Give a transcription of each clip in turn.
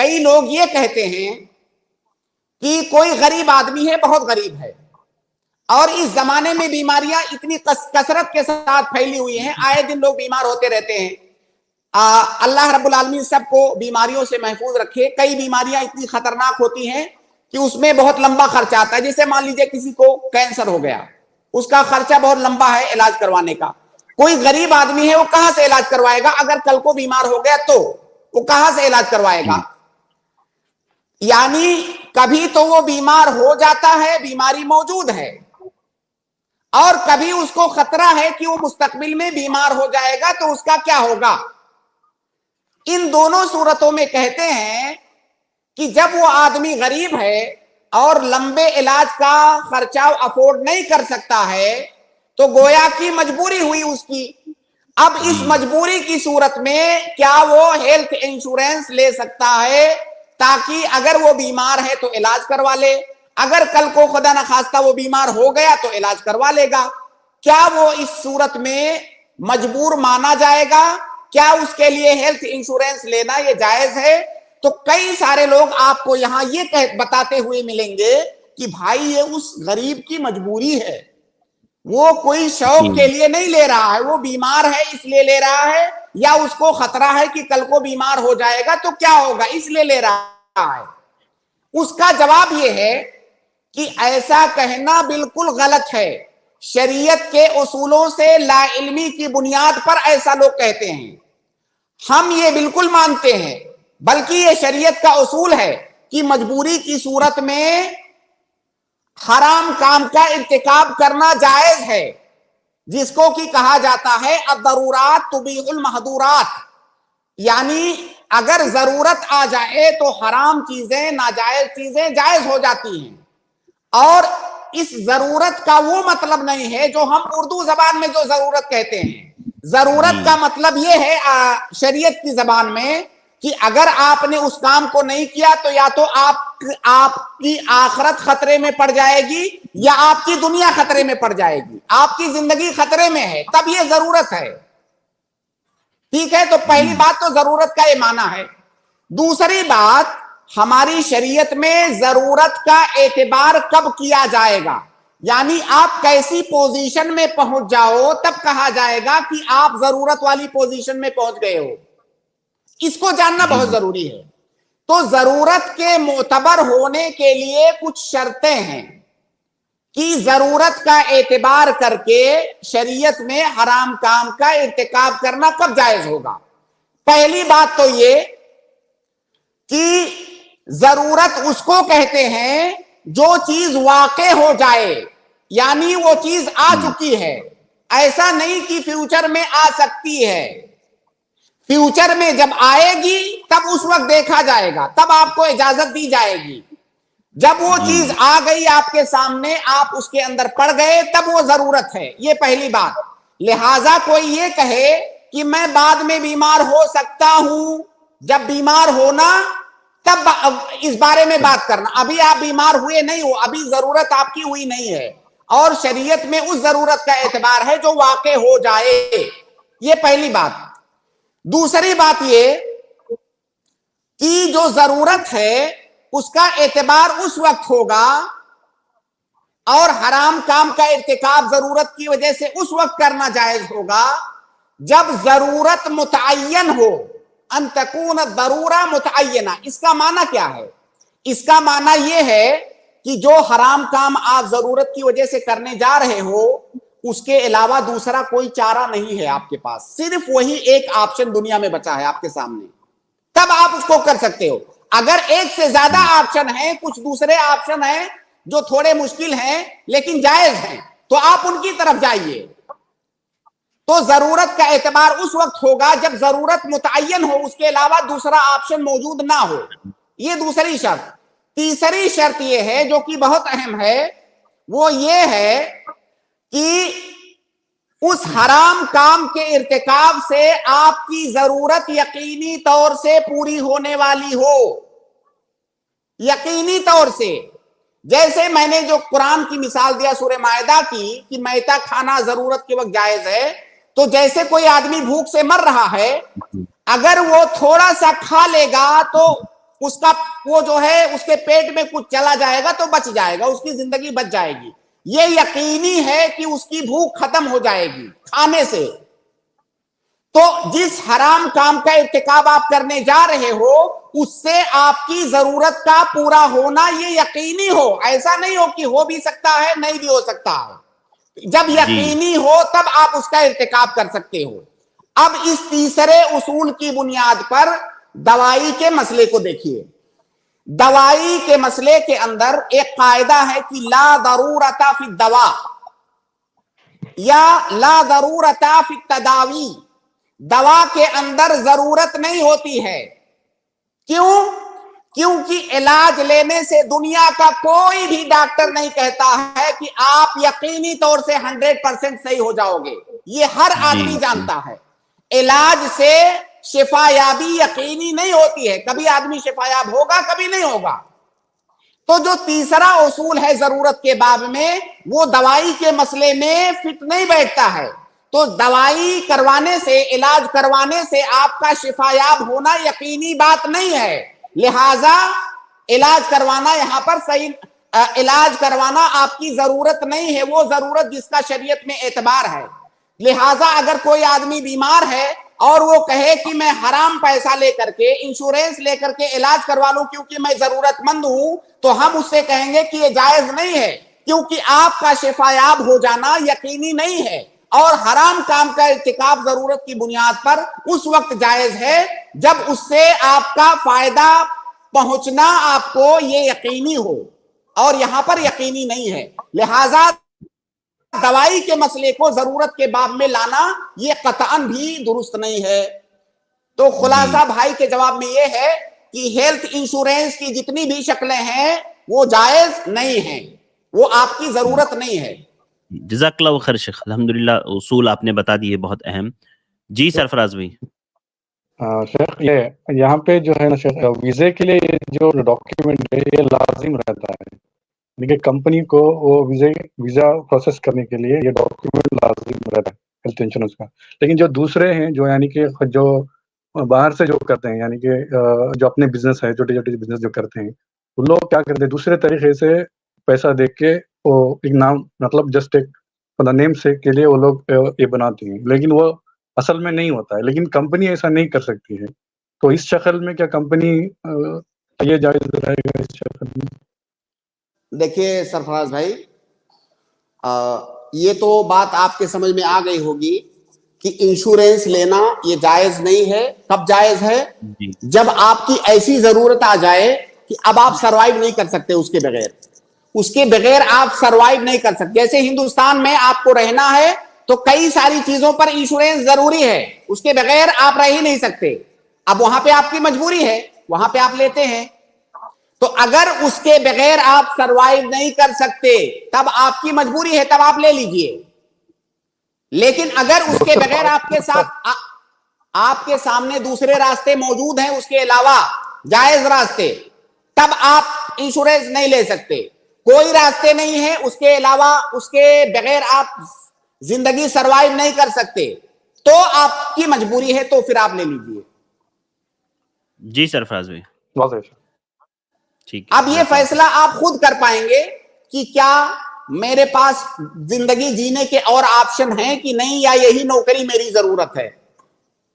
کئی لوگ یہ کہتے ہیں کہ کوئی غریب آدمی ہے، بہت غریب ہے، اور اس زمانے میں بیماریاں اتنی کثرت کے ساتھ پھیلی ہوئی ہیں، آئے دن لوگ بیمار ہوتے رہتے ہیں۔ اللہ رب العالمین سب کو بیماریوں سے محفوظ رکھے۔ کئی بیماریاں اتنی خطرناک ہوتی ہیں کہ اس میں بہت لمبا خرچہ آتا ہے، جیسے مان لیجئے کسی کو کینسر ہو گیا، اس کا خرچہ بہت لمبا ہے علاج کروانے کا۔ کوئی غریب آدمی ہے، وہ کہاں سے علاج کروائے گا؟ اگر کل کو بیمار ہو گیا تو وہ کہاں سے علاج کروائے گا؟ یعنی کبھی تو وہ بیمار ہو جاتا ہے، بیماری موجود ہے، اور کبھی اس کو خطرہ ہے کہ وہ مستقبل میں بیمار ہو جائے گا تو اس کا کیا ہوگا۔ ان دونوں صورتوں میں کہتے ہیں کہ جب وہ آدمی غریب ہے اور لمبے علاج کا خرچہ افورڈ نہیں کر سکتا ہے تو گویا کی مجبوری ہوئی اس کی۔ اب اس مجبوری کی صورت میں کیا وہ ہیلتھ انشورنس لے سکتا ہے تاکہ اگر وہ بیمار ہے تو علاج کروا لے، اگر کل کو خدا نخواستہ وہ بیمار ہو گیا تو علاج کروا لے گا؟ کیا وہ اس صورت میں مجبور مانا جائے گا؟ کیا اس کے لیے ہیلتھ انشورنس لینا یہ جائز ہے؟ تو کئی سارے لوگ آپ کو یہاں یہ بتاتے ہوئے ملیں گے کہ بھائی یہ اس غریب کی مجبوری ہے، وہ کوئی شوق کے لیے نہیں لے رہا ہے، وہ بیمار ہے اس لیے لے رہا ہے، یا اس کو خطرہ ہے کہ کل کو بیمار ہو جائے گا تو کیا ہوگا اس لیے لے رہا ہے۔ اس کا جواب یہ ہے کہ ایسا کہنا بالکل غلط ہے۔ شریعت کے اصولوں سے لا علمی کی بنیاد پر ایسا لوگ کہتے ہیں، ہم یہ بالکل مانتے ہیں، بلکہ یہ شریعت کا اصول ہے کہ مجبوری کی صورت میں حرام کام کا ارتکاب کرنا جائز ہے، جس کو کہ کہا جاتا ہے الضرورات تبیح المحظورات، یعنی اگر ضرورت آ جائے تو حرام چیزیں، ناجائز چیزیں جائز ہو جاتی ہیں۔ اور اس ضرورت کا وہ مطلب نہیں ہے جو ہم اردو زبان میں جو ضرورت کہتے ہیں۔ ضرورت کا مطلب یہ ہے شریعت کی زبان میں کہ اگر آپ نے اس کام کو نہیں کیا تو یا تو آپ کی آخرت خطرے میں پڑ جائے گی یا آپ کی دنیا خطرے میں پڑ جائے گی، آپ کی زندگی خطرے میں ہے، تب یہ ضرورت ہے۔ ٹھیک ہے، تو پہلی بات تو ضرورت کا یہ معنی ہے۔ دوسری بات، ہماری شریعت میں ضرورت کا اعتبار کب کیا جائے گا، یعنی آپ کیسی پوزیشن میں پہنچ جاؤ تب کہا جائے گا کہ آپ ضرورت والی پوزیشن میں پہنچ گئے ہو، اس کو جاننا بہت ضروری ہے۔ تو ضرورت کے معتبر ہونے کے لیے کچھ شرطیں ہیں کہ ضرورت کا اعتبار کر کے شریعت میں حرام کام کا ارتکاب کرنا کب جائز ہوگا۔ پہلی بات تو یہ کہ ضرورت اس کو کہتے ہیں جو چیز واقع ہو جائے، یعنی وہ چیز آ چکی ہے، ایسا نہیں کہ فیوچر میں آ سکتی ہے۔ فیوچر میں جب آئے گی تب اس وقت دیکھا جائے گا، تب آپ کو اجازت دی جائے گی۔ جب وہ چیز آ گئی آپ کے سامنے، آپ اس کے اندر پڑ گئے، تب وہ ضرورت ہے۔ یہ پہلی بات۔ لہٰذا کوئی یہ کہے کہ میں بعد میں بیمار ہو سکتا ہوں، جب بیمار ہونا تب اس بارے میں بات کرنا، ابھی آپ بیمار ہوئے نہیں ہو، ابھی ضرورت آپ کی ہوئی نہیں ہے، اور شریعت میں اس ضرورت کا اعتبار ہے جو واقع ہو جائے۔ یہ پہلی بات۔ دوسری بات یہ کہ جو ضرورت ہے اس کا اعتبار اس وقت ہوگا اور حرام کام کا ارتکاب ضرورت کی وجہ سے اس وقت کرنا جائز ہوگا جب ضرورت متعین ہو، ان تکون الضرورہ متعینہ۔ اس کا معنی کیا ہے؟ اس کا معنی یہ ہے کہ جو حرام کام آپ ضرورت کی وجہ سے کرنے جا رہے ہو اس کے علاوہ دوسرا کوئی چارہ نہیں ہے آپ کے پاس، صرف وہی ایک آپشن دنیا میں بچا ہے آپ کے سامنے، تب آپ اس کو کر سکتے ہو۔ اگر ایک سے زیادہ آپشن ہیں، کچھ دوسرے آپشن ہیں جو تھوڑے مشکل ہیں لیکن جائز ہیں، تو آپ ان کی طرف جائیے۔ تو ضرورت کا اعتبار اس وقت ہوگا جب ضرورت متعین ہو، اس کے علاوہ دوسرا آپشن موجود نہ ہو۔ یہ دوسری شرط۔ تیسری شرط یہ ہے جو کہ بہت اہم ہے، وہ یہ ہے کہ اس حرام کام کے ارتکاب سے آپ کی ضرورت یقینی طور سے پوری ہونے والی ہو، یقینی طور سے۔ جیسے میں نے جو قرآن کی مثال دیا سورہ مائدہ کی کہ میتہ کھانا ضرورت کے وقت جائز ہے، تو جیسے کوئی آدمی بھوک سے مر رہا ہے، اگر وہ تھوڑا سا کھا لے گا تو اس کا وہ جو ہے اس کے پیٹ میں کچھ چلا جائے گا تو بچ جائے گا, اس کی زندگی بچ جائے گی. یہ یقینی ہے کہ اس کی بھوک ختم ہو جائے گی کھانے سے. تو جس حرام کام کا ارتکاب آپ کرنے جا رہے ہو اس سے آپ کی ضرورت کا پورا ہونا یہ یقینی ہو, ایسا نہیں ہو کہ ہو بھی سکتا ہے نہیں بھی ہو سکتا ہے. جب یقینی ہو تب آپ اس کا ارتکاب کر سکتے ہو. اب اس تیسرے اصول کی بنیاد پر دوائی کے مسئلے کو دیکھیے. دوائی کے مسئلے کے اندر ایک قاعدہ ہے کہ لا ضرورت فی الدواء یا لا ضرورت فی التداوی. دوا کے اندر ضرورت نہیں ہوتی ہے. کیوں؟ کیونکہ علاج لینے سے دنیا کا کوئی بھی ڈاکٹر نہیں کہتا ہے کہ آپ یقینی طور سے 100% صحیح ہو جاؤ گے. یہ ہر آدمی جانتا ہے علاج سے شفا یابی یقینی نہیں ہوتی ہے. کبھی آدمی شفا یاب ہوگا کبھی نہیں ہوگا. تو جو تیسرا اصول ہے ضرورت کے باب میں وہ دوائی کے مسئلے میں فٹ نہیں بیٹھتا ہے. تو دوائی کروانے سے علاج کروانے سے آپ کا شفا یاب ہونا یقینی بات نہیں ہے. لہذا علاج کروانا یہاں پر صحیح, علاج کروانا آپ کی ضرورت نہیں ہے, وہ ضرورت جس کا شریعت میں اعتبار ہے. لہذا اگر کوئی آدمی بیمار ہے اور وہ کہے کہ میں حرام پیسہ لے کر کے انشورنس لے کر کے علاج کروا لوں کیونکہ میں ضرورت مند ہوں, تو ہم اس سے کہیں گے کہ یہ جائز نہیں ہے, کیونکہ آپ کا شفا یاب ہو جانا یقینی نہیں ہے. اور حرام کام کا ارتکاب ضرورت کی بنیاد پر اس وقت جائز ہے جب اس سے آپ کا فائدہ پہنچنا آپ کو یہ یقینی ہو, اور یہاں پر یقینی نہیں ہے. لہذا دوائی کے مسئلے کو ضرورت کے باب میں لانا یہ قطعاً بھی درست نہیں ہے. تو خلاصہ بھائی کے جواب میں یہ ہے کہ ہیلتھ انشورنس کی جتنی بھی شکلیں ہیں وہ جائز نہیں ہیں, وہ آپ کی ضرورت نہیں ہے. جزاک اللہ خیر شیخ, الحمدللہ اصول آپ نے بتا دیے بہت اہم. جی سرفراز بھائی. شیخ یہ یہاں پہ جو ہے نا شیخ, ویزے کے لیے جو ڈاکیومنٹ ہے یہ لازم رہتا ہے, یعنی کہ کمپنی کو وہ ویزا پروسیس کرنے کے لیے یہ ڈاکیومنٹ لازم رہتا ہے ہیلتھ انشورنس کا. لیکن جو دوسرے ہیں جو یعنی کہ جو باہر سے جو کرتے ہیں, یعنی کہ جو اپنے بزنس ہے چھوٹے چھوٹے بزنس جو کرتے ہیں, ان لوگ کیا کرتے ہیں دوسرے طریقے سے پیسہ دے کے وہ ایک نام مطلب جسٹ ایک نیم سے کے لیے وہ لوگ یہ بناتے ہیں, لیکن وہ اصل میں نہیں ہوتا ہے. لیکن کمپنی ایسا نہیں کر سکتی ہے. تو اس شکل میں کیا کمپنی یہ جائز رہے گا اس شکل میں؟ دیکھیے سرفراز بھائی, یہ تو بات آپ کے سمجھ میں آ گئی ہوگی کہ انشورنس لینا یہ جائز نہیں ہے. کب جائز ہے؟ جب آپ کی ایسی ضرورت آ جائے کہ اب آپ سروائیو نہیں کر سکتے اس کے بغیر. اس کے بغیر آپ سروائیو نہیں کر سکتے. جیسے ہندوستان میں آپ کو رہنا ہے تو کئی ساری چیزوں پر انشورنس ضروری ہے, اس کے بغیر آپ رہ ہی نہیں سکتے. اب وہاں پہ آپ کی مجبوری ہے, وہاں پہ آپ لیتے ہیں. تو اگر اس کے بغیر آپ سروائیو نہیں کر سکتے تب آپ کی مجبوری ہے, تب آپ لے لیجئے. لیکن اگر اس کے بغیر آپ کے ساتھ آپ کے سامنے دوسرے راستے موجود ہیں اس کے علاوہ جائز راستے, تب آپ انشورنس نہیں لے سکتے. کوئی راستے نہیں ہے اس کے علاوہ, اس کے بغیر آپ زندگی سروائیو نہیں کر سکتے, تو آپ کی مجبوری ہے, تو پھر آپ لے لیجئے. جی سرفراز بھائی. اب یہ فیصلہ آپ خود کر پائیں گے کہ کیا میرے پاس زندگی جینے کے اور آپشن ہیں کہ نہیں, یا یہی نوکری میری ضرورت ہے.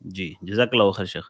جی جزاک اللہ خیر شیخ.